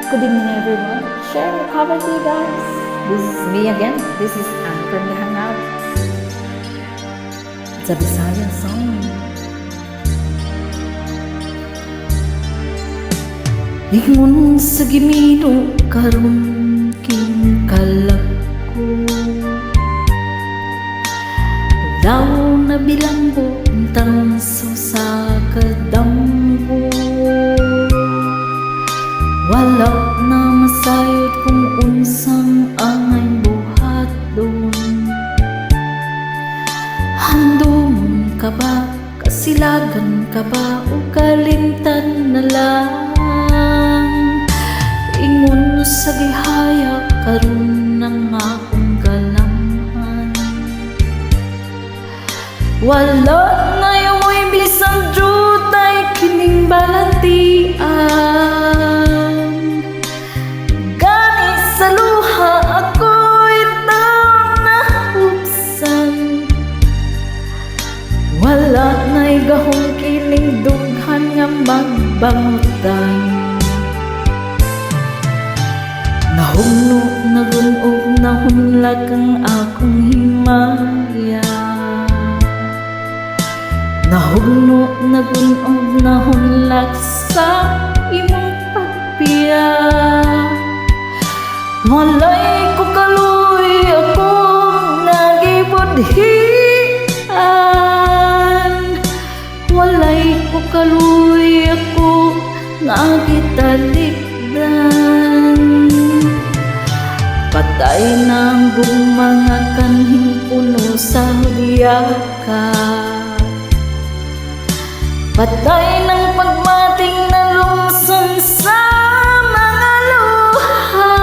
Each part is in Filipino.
Good evening, everyone. Share your cover to you guys. This is me again. This is Anne from the Hangout. It's a Visayan song. Ingon sa gimino karon king kalak ko. Daw na bilanggo ang sa kadamgo. Wala na masayod kung unsang angay buhat doon. Handom ka ba, kasilagan ka ba, o kalimtan na lang? Ingon sa gihaya karon ng akong galamhan. Wala na yung bisang jutay kining balantian. Sa luha ako'y tang nahubsan. Wala na'y gahong kining dughan nga magbangutan. Nahumno, nagunog, nahunlag ang akong himaya. Nahumno, nagunog, nahunlag sa imong pagbiyak. Walay ko kaluy akong nagibudhian. Walay ko kaluy ako nagitalikdan. Patay na ang mga kanhing puno sa hudiyaka. Patay ng pagmating na lumsan sa mga luha.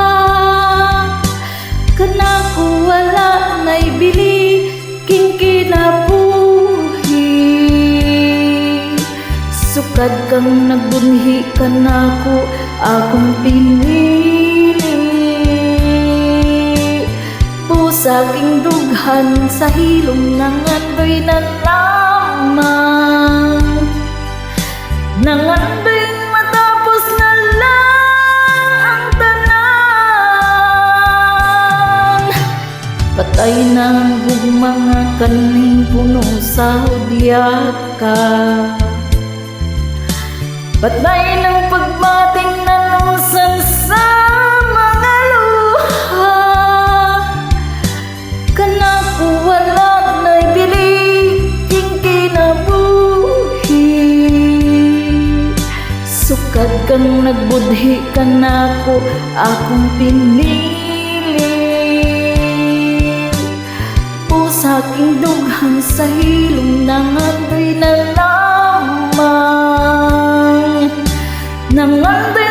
Kanako wala na'y bili king kinabuhi. Sukad kang nagbunhi kanako akong pinili. Pusaging dughan sa hilom ng andoy na lamang. Nangandoy matapos na lang ang tanan. Patay na ang mga kaning puno sa hudiyaka. Patay ng pagbating na lusan sa mga luha. Kanako wala na'y bili king kinabuhi. Sukad kang nagbudhi kanako akong pinili. Pusaking dughan sa hilom ng andoy na lamang. Nang andoy